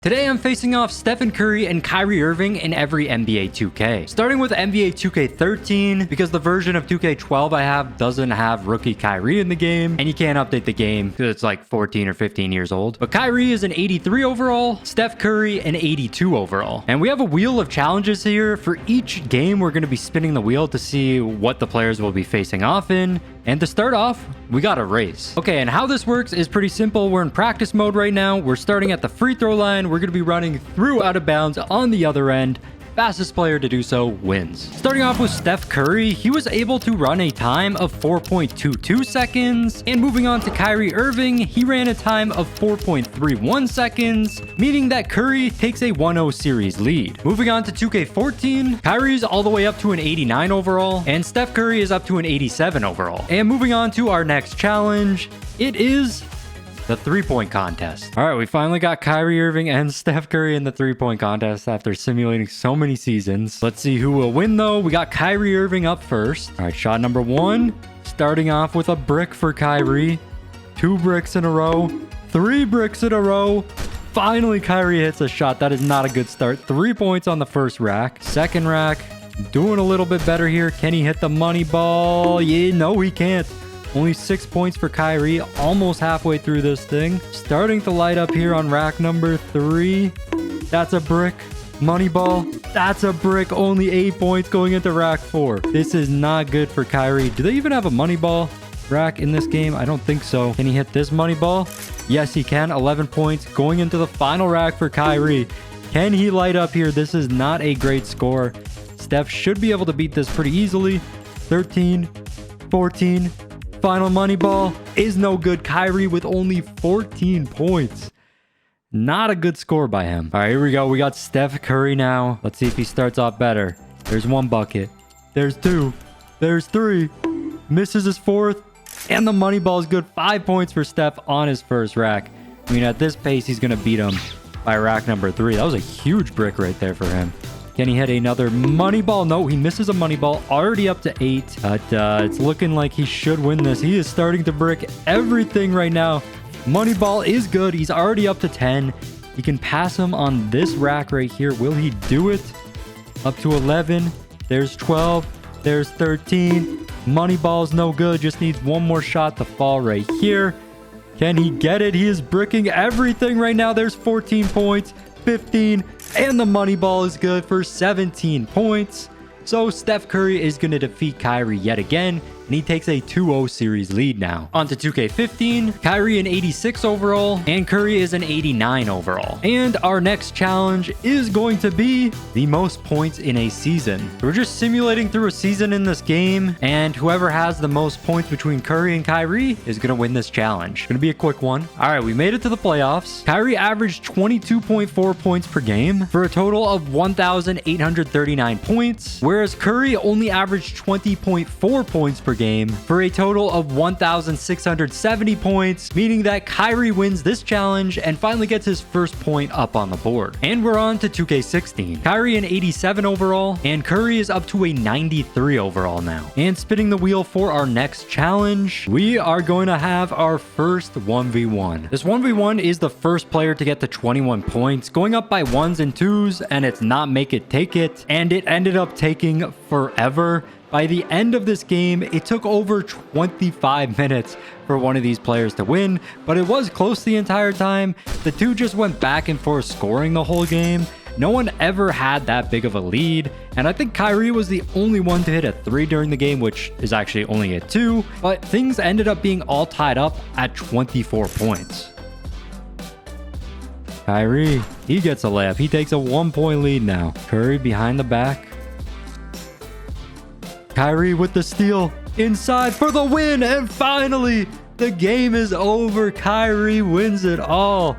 Today I'm facing off Stephen Curry and Kyrie Irving in every NBA 2K. Starting with NBA 2K13, because the version of 2K12 I have doesn't have rookie Kyrie in the game, and you can't update the game because it's like 14 or 15 years old. But Kyrie is an 83 overall, Steph Curry an 82 overall. And we have a wheel of challenges here. For each game, we're going to be spinning the wheel to see what the players will be facing off in. And to start off, we got a race. Okay, and how this works is pretty simple. We're in practice mode right now. We're starting at the free throw line. We're going to be running through out of bounds on the other end. Fastest player to do so wins. Starting off with Steph Curry, he was able to run a time of 4.22 seconds. And moving on to Kyrie Irving, he ran a time of 4.31 seconds, meaning that Curry takes a 1-0 series lead. Moving on to 2K14, Kyrie's all the way up to an 89 overall, and Steph Curry is up to an 87 overall. And moving on to our next challenge, it is the three-point contest. All right, we finally got Kyrie Irving and Steph Curry in the three-point contest after simulating so many seasons. Let's see who will win, though. We got Kyrie Irving up first. All right, shot number one. Starting off with a brick for Kyrie. 2 bricks in a row. 3 bricks in a row. Finally, Kyrie hits a shot. That is not a good start. 3 points on the first rack. Second rack, doing a little bit better here. Can he hit the money ball? Yeah, no, he can't. Only 6 points for Kyrie, almost halfway through this thing. Starting to light up here on rack number 3. That's a brick. Money ball. That's a brick. Only 8 points going into rack 4. This is not good for Kyrie. Do they even have a money ball rack in this game? I don't think so. Can he hit this money ball? Yes, he can. 11 points going into the final rack for Kyrie. Can he light up here? This is not a great score. Steph should be able to beat this pretty easily. 13, 14. Final money ball is no good. Kyrie with only 14 points. Not a good score by him. All right, here we go. We got Steph Curry now. Let's see if he starts off better. There's 1 bucket. There's 2. There's 3. Misses his 4th. And the money ball is good. 5 points for Steph on his first rack. I mean, at this pace, he's going to beat him by rack number 3. That was a huge brick right there for him. Can he hit another money ball? No, he misses a money ball. Already up to 8. But it's looking like he should win this. He is starting to brick everything right now. Money ball is good. He's already up to 10. He can pass him on this rack right here. Will he do it? Up to 11. There's 12. There's 13. Money ball's no good. Just needs one more shot to fall right here. Can he get it? He is bricking everything right now. There's 14 points. 15, and the money ball is good for 17 points. So Steph Curry is going to defeat Kyrie yet again, and he takes a 2-0 series lead now. On to 2K15, Kyrie an 86 overall, and Curry is an 89 overall. And our next challenge is going to be the most points in a season. We're just simulating through a season in this game, and whoever has the most points between Curry and Kyrie is going to win this challenge. Going to be a quick one. All right, we made it to the playoffs. Kyrie averaged 22.4 points per game for a total of 1,839 points, whereas Curry only averaged 20.4 points per game for a total of 1,670 points, meaning that Kyrie wins this challenge and finally gets his first point up on the board. And we're on to 2K16. Kyrie an 87 overall, and Curry is up to a 93 overall now. And spinning the wheel for our next challenge, we are going to have our first 1v1. This 1v1 is the first player to get to 21 points, going up by 1s and 2s, and it's not make it take it, and it ended up taking forever. By the end of this game, it took over 25 minutes for one of these players to win, but it was close the entire time. The two just went back and forth scoring the whole game. No one ever had that big of a lead, and I think Kyrie was the only one to hit a 3 during the game, which is actually only a 2, but things ended up being all tied up at 24 points. Kyrie, he gets a layup. He takes a 1-point lead now. Curry behind the back. Kyrie with the steal inside for the win, and finally the game is over. Kyrie wins it all.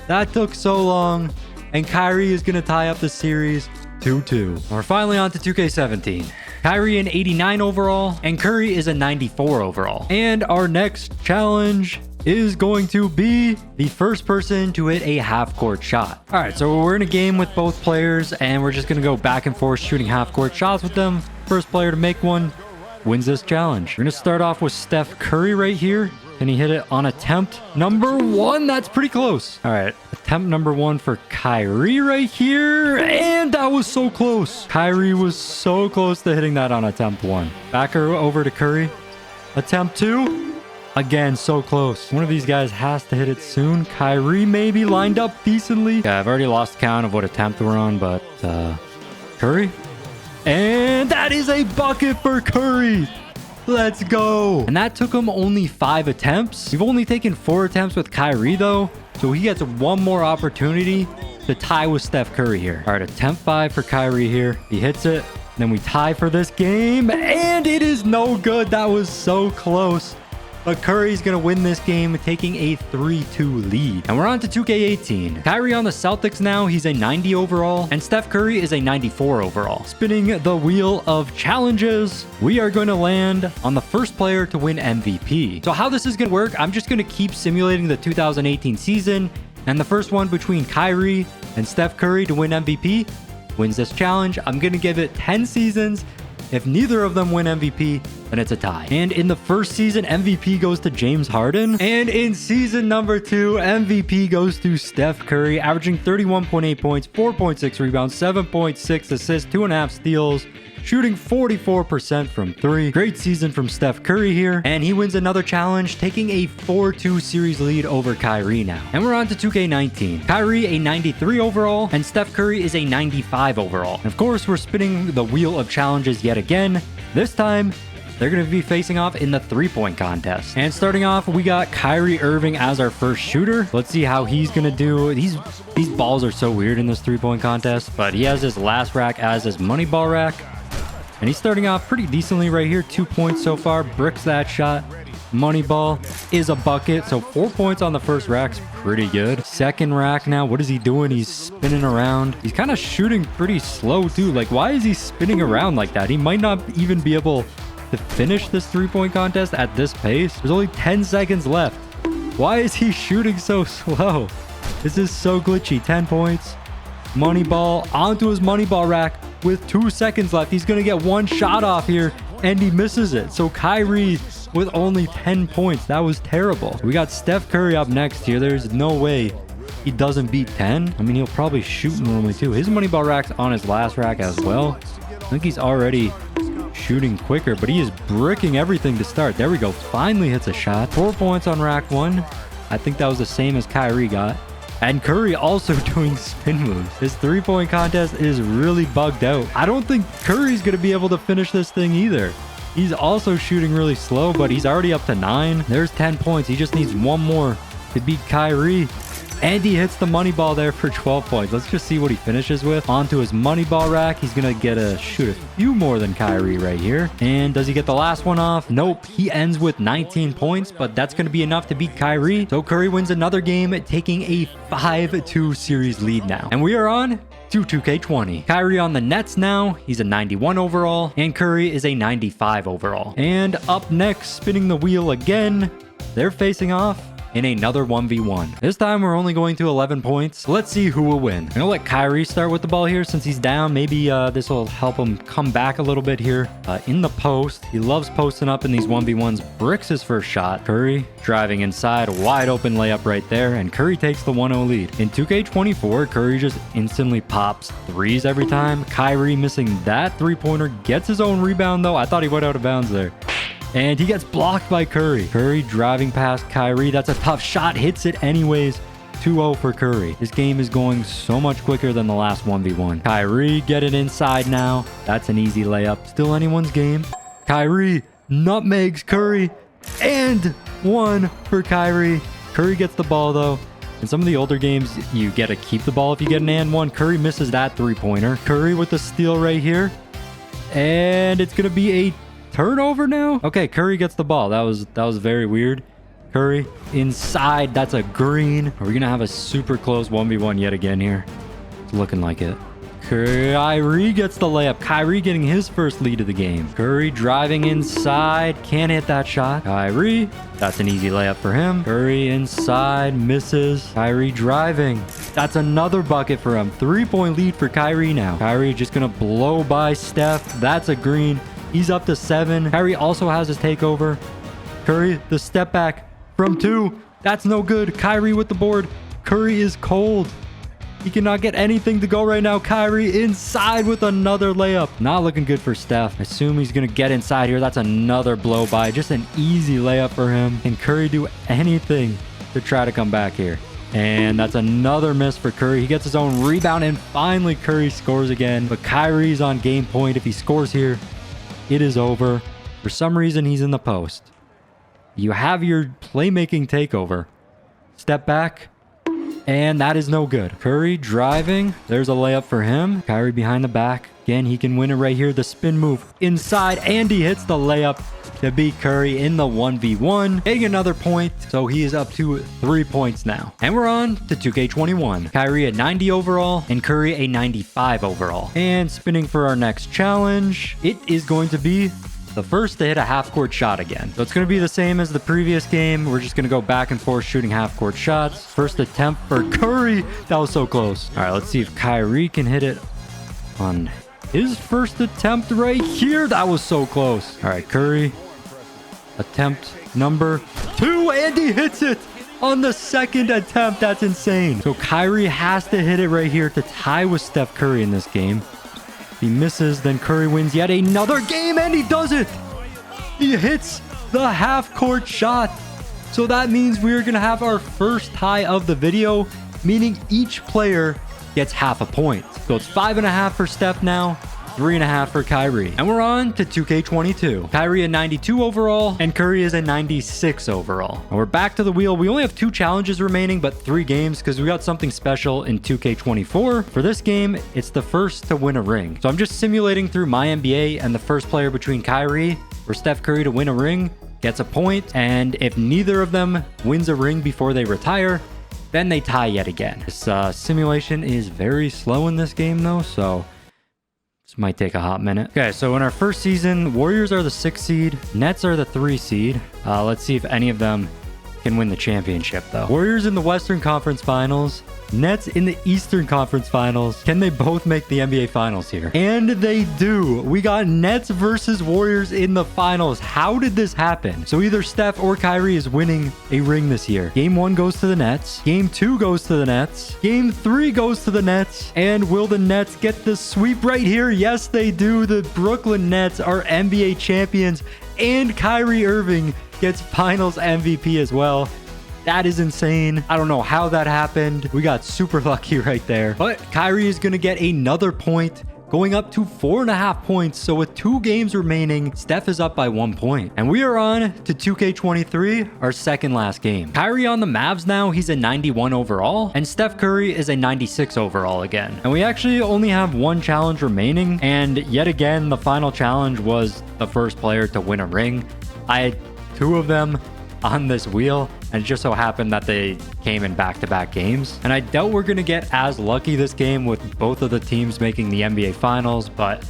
That took so long, and Kyrie is going to tie up the series 2-2. We're finally on to 2K17. Kyrie an 89 overall, and Curry is a 94 overall. And our next challenge is going to be the first person to hit a half-court shot. All right, so we're in a game with both players, and we're just going to go back and forth shooting half-court shots with them. First player to make one wins this challenge. We're going to start off with Steph Curry right here. Can he hit it on attempt number 1? That's pretty close. All right. Attempt number 1 for Kyrie right here. And that was so close. Kyrie was so close to hitting that on attempt 1. Back over to Curry. Attempt 2. Again, so close. One of these guys has to hit it soon. Kyrie maybe lined up decently. Yeah, I've already lost count of what attempt we're on, but Curry. And that is a bucket for Curry. Let's go. And that took him only 5 attempts. We've only taken 4 attempts with Kyrie, though. So he gets one more opportunity to tie with Steph Curry here. All right, attempt 5 for Kyrie here. He hits it. Then we tie for this game. And it is no good. That was so close. But Curry's going to win this game, taking a 3-2 lead. And we're on to 2K18. Kyrie on the Celtics now. He's a 90 overall. And Steph Curry is a 94 overall. Spinning the wheel of challenges, we are going to land on the first player to win MVP. So how this is going to work, I'm just going to keep simulating the 2018 season. And the first one between Kyrie and Steph Curry to win MVP wins this challenge. I'm going to give it 10 seasons. If neither of them win MVP, then it's a tie. And in the first season, MVP goes to James Harden. And in season number 2, MVP goes to Steph Curry, averaging 31.8 points, 4.6 rebounds, 7.6 assists, 2.5 steals, shooting 44% from 3. Great season from Steph Curry here. And he wins another challenge, taking a 4-2 series lead over Kyrie now. And we're on to 2K19. Kyrie, a 93 overall, and Steph Curry is a 95 overall. And of course, we're spinning the wheel of challenges yet again. This time, they're going to be facing off in the 3-point contest. And starting off, we got Kyrie Irving as our first shooter. Let's see how he's going to do. These balls are so weird in this 3-point contest, but he has his last rack as his money ball rack. And he's starting off pretty decently right here. 2 points so far. Bricks that shot. Money ball is a bucket. So 4 points on the first rack's pretty good. Second rack now. What is he doing? He's spinning around. He's kind of shooting pretty slow too. Like, why is he spinning around like that? He might not even be able to finish this 3-point contest at this pace. There's only 10 seconds left. Why is he shooting so slow? This is so glitchy. 10 points. Money ball onto his money ball rack with 2 seconds left. He's going to get one shot off here and he misses it. So Kyrie with only 10 points. That was terrible. We got Steph Curry up next here. There's no way he doesn't beat 10. I mean, he'll probably shoot normally too. His money ball rack's on his last rack as well. I think he's already shooting quicker, but he is bricking everything to start. There we go. Finally hits a shot. 4 points on rack 1. I think that was the same as Kyrie got. And Curry also doing spin moves. This 3-point contest is really bugged out. I don't think Curry's going to be able to finish this thing either. He's also shooting really slow, but he's already up to 9. There's 10 points. He just needs one more to beat Kyrie. And he hits the money ball there for 12 points. Let's just see what he finishes with. Onto his money ball rack. He's going to get a shoot a few more than Kyrie right here. And does he get the last one off? Nope. He ends with 19 points, but that's going to be enough to beat Kyrie. So Curry wins another game, taking a 5-2 series lead now. And we are on to 2K20. Kyrie on the Nets now. He's a 91 overall. And Curry is a 95 overall. And up next, spinning the wheel again, they're facing off in another 1v1. This time we're only going to 11 points. Let's see who will win. I'm gonna let Kyrie start with the ball here since he's down. Maybe this will help him come back a little bit here in the post. He loves posting up in these 1v1s. Bricks his first shot. Curry driving inside, wide open layup right there, and Curry takes the 1-0 lead. In 2K24, Curry just instantly pops threes every time. Kyrie missing that 3-pointer, gets his own rebound though. I thought he went out of bounds there. And he gets blocked by Curry. Curry driving past Kyrie. That's a tough shot. Hits it anyways. 2-0 for Curry. This game is going so much quicker than the last 1v1. Kyrie getting inside now. That's an easy layup. Still anyone's game. Kyrie nutmegs Curry. And 1 for Kyrie. Curry gets the ball though. In some of the older games, you get to keep the ball if you get an and 1. Curry misses that 3-pointer. Curry with the steal right here. And it's going to be a turnover now. Okay, Curry gets the ball. That was very weird. Curry inside. That's a green. Are we gonna have a super close 1v1 yet again here? It's looking like it. Kyrie gets the layup. Kyrie getting his first lead of the game. Curry driving inside. Can't hit that shot. Kyrie. That's an easy layup for him. Curry inside. Misses. Kyrie driving. That's another bucket for him. 3-point lead for Kyrie now. Kyrie just gonna blow by Steph. That's a green. He's up to 7. Kyrie also has his takeover. Curry, the step back from 2. That's no good. Kyrie with the board. Curry is cold. He cannot get anything to go right now. Kyrie inside with another layup. Not looking good for Steph. I assume he's going to get inside here. That's another blow by. Just an easy layup for him. Can Curry do anything to try to come back here? And that's another miss for Curry. He gets his own rebound, and finally Curry scores again. But Kyrie's on game point. If he scores here, it is over. For some reason, he's in the post. You have your playmaking takeover. Step back. And that is no good. Curry driving. There's a layup for him. Kyrie behind the back. Again, he can win it right here. The spin move inside. And he hits the layup to beat Curry in the 1v1. Getting another point. So he is up to 3 points now. And we're on to 2K21. Kyrie at 90 overall and Curry a 95 overall. And spinning for our next challenge. It is going to be the first to hit a half-court shot again. So it's going to be the same as the previous game. We're just going to go back and forth shooting half-court shots. First attempt for Curry. That was so close. All right, let's see if Kyrie can hit it on his first attempt right here. That was so close. All right, Curry. Attempt number 2, and he hits it on the second attempt. That's insane. So Kyrie has to hit it right here to tie with Steph Curry in this game. He misses, then Curry wins yet another game, and he does it. He hits the half-court shot. So that means we're going to have our first tie of the video, meaning each player gets half a point. So it's 5.5 for Steph now, 3.5 for Kyrie. And we're on to 2K22. Kyrie a 92 overall, and Curry is a 96 overall. And we're back to the wheel. We only have 2 challenges remaining, but 3 games because we got something special in 2K24. For this game, it's the first to win a ring. So I'm just simulating through my NBA, and the first player between Kyrie or Steph Curry to win a ring gets a point. And if neither of them wins a ring before they retire, then they tie yet again. This simulation is very slow in this game though, so this might take a hot minute. Okay, so in our first season, Warriors are the 6 seed, Nets are the 3 seed. Let's see if any of them can win the championship though. Warriors in the Western Conference Finals, Nets in the Eastern Conference Finals. Can they both make the NBA Finals here? And they do. We got Nets versus Warriors in the finals. How did this happen? So either Steph or Kyrie is winning a ring this year. Game 1 goes to the Nets. Game 2 goes to the Nets. Game 3 goes to the Nets. And will the Nets get the sweep right here? Yes, they do. The Brooklyn Nets are NBA champions, and Kyrie Irving gets finals MVP as well. That is insane. I don't know how that happened. We got super lucky right there. But Kyrie is going to get another point, going up to 4.5 points. So with 2 games remaining, Steph is up by 1 point. And we are on to 2K23, our second last game. Kyrie on the Mavs now, he's a 91 overall. And Steph Curry is a 96 overall again. And we actually only have 1 challenge remaining. And yet again, the final challenge was the first player to win a ring. I had 2 of them on this wheel, and it just so happened that they came in back-to-back games. And I doubt we're going to get as lucky this game with both of the teams making the NBA Finals, but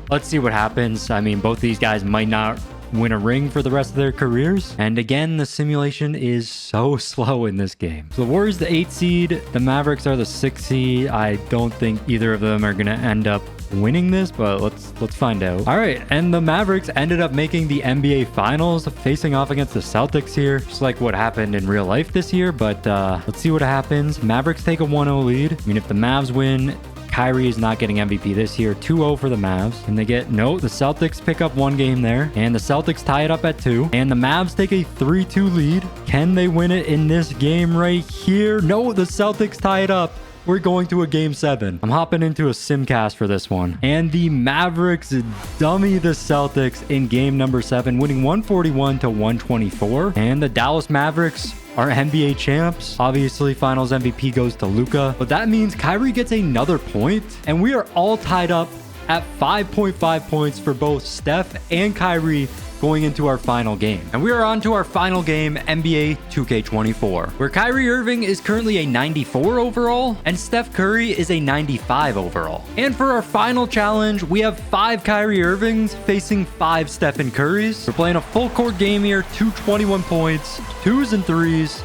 let's see what happens. I mean, both these guys might not win a ring for the rest of their careers. And again, the simulation is so slow in this game. So the Warriors, the 8 seed, the Mavericks are the 6 seed. I don't think either of them are going to end up winning this, but let's find out. All right, and the Mavericks ended up making the NBA Finals, facing off against the Celtics here, just like what happened in real life this year. But let's see what happens. Mavericks take a 1-0 lead. I mean, if the Mavs win, Kyrie is not getting MVP this year. 2-0 for the Mavs. And they get, no, the Celtics pick up 1 game there. And the Celtics tie it up at 2. And the Mavs take a 3-2 lead. Can they win it in this game right here? No, the Celtics tie it up. We're going to a game 7. I'm hopping into a simcast for this one. And the Mavericks dummy the Celtics in game number 7, winning 141-124. And the Dallas Mavericks are NBA champs. Obviously, finals MVP goes to Luka. But that means Kyrie gets another point. And we are all tied up at 5.5 points for both Steph and Kyrie going into our final game. And we are on to our final game, NBA 2K24, where Kyrie Irving is currently a 94 overall and Steph Curry is a 95 overall. And for our final challenge, we have 5 Kyrie Irvings facing 5 Stephen Currys. We're playing a full court game here, 221 points, 2s and 3s.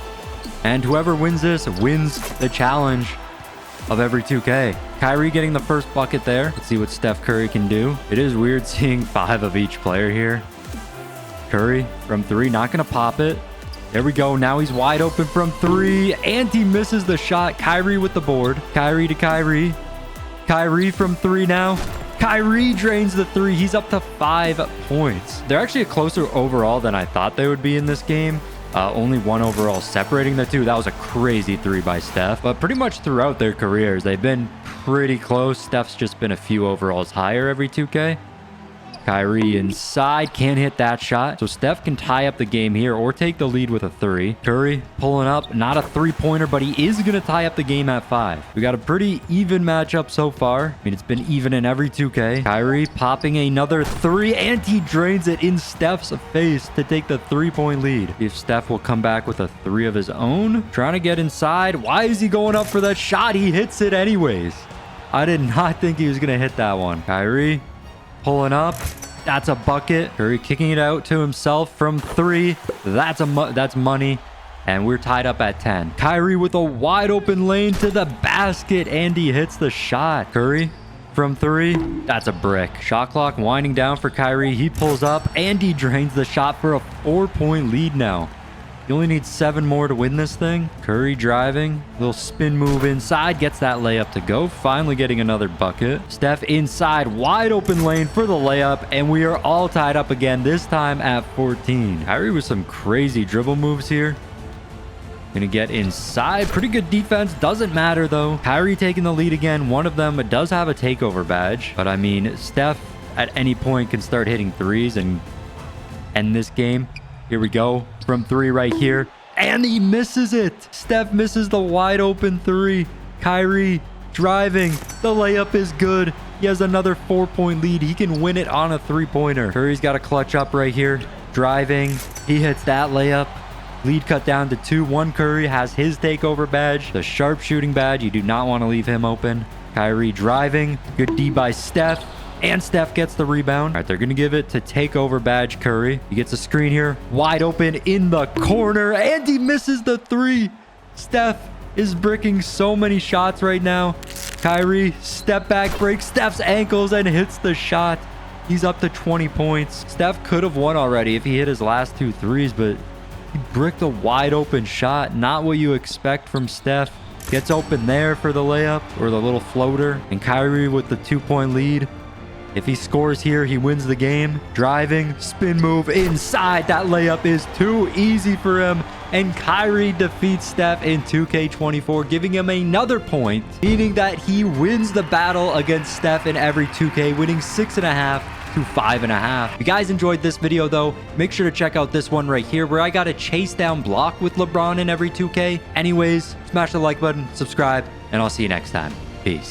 And whoever wins this wins the challenge of every 2K. Kyrie getting the first bucket there. Let's see what Steph Curry can do. It is weird seeing 5 of each player here. Curry from 3, not going to pop it. There we go. Now he's wide open from 3, and he misses the shot. Kyrie with the board. Kyrie to Kyrie. Kyrie from 3 now. Kyrie drains the 3. He's up to 5 points. They're actually a closer overall than I thought they would be in this game. Only 1 overall separating the two. That was a crazy 3 by Steph. But pretty much throughout their careers, they've been pretty close. Steph's just been a few overalls higher every 2K. Kyrie inside, can't hit that shot. So Steph can tie up the game here or take the lead with a 3. Curry pulling up, not a 3-pointer, but he is going to tie up the game at 5. We got a pretty even matchup so far. I mean, it's been even in every 2K. Kyrie popping another 3, and he drains it in Steph's face to take the 3-point lead. If Steph will come back with a 3 of his own. Trying to get inside. Why is he going up for that shot? He hits it anyways. I did not think he was going to hit that one. Kyrie pulling up. That's a bucket. Curry kicking it out to himself from 3. That's money. And we're tied up at 10. Kyrie with a wide open lane to the basket. And he hits the shot. Curry from 3. That's a brick. Shot clock winding down for Kyrie. He pulls up and he drains the shot for a 4-point lead now. You only need 7 more to win this thing. Curry driving. Little spin move inside. Gets that layup to go. Finally getting another bucket. Steph inside. Wide open lane for the layup. And we are all tied up again. This time at 14. Kyrie with some crazy dribble moves here. Gonna get inside. Pretty good defense. Doesn't matter though. Kyrie taking the lead again. One of them does have a takeover badge. But I mean, Steph at any point can start hitting 3s and end this game. Here we go. From 3 right here. And he misses it. Steph misses the wide open 3. Kyrie driving. The layup is good. He has another 4-point lead. He can win it on a 3-pointer. Curry's got a clutch up right here. Driving. He hits that layup. Lead cut down to 2. Curry has his takeover badge. The sharpshooting badge. You do not want to leave him open. Kyrie driving. Good D by Steph. And Steph gets the rebound. All right, they're going to give it to takeover badge Curry. He gets a screen here. Wide open in the corner. And he misses the 3. Steph is bricking so many shots right now. Kyrie, step back, breaks Steph's ankles and hits the shot. He's up to 20 points. Steph could have won already if he hit his last 2 3s, but he bricked a wide open shot. Not what you expect from Steph. Gets open there for the layup or the little floater. And Kyrie with the 2-point lead. If he scores here, he wins the game. Driving, spin move inside. That layup is too easy for him. And Kyrie defeats Steph in 2K24, giving him another point, meaning that he wins the battle against Steph in every 2K, winning 6.5 to 5.5. If you guys enjoyed this video though, make sure to check out this one right here where I got a chase down block with LeBron in every 2K. Anyways, smash the like button, subscribe, and I'll see you next time. Peace.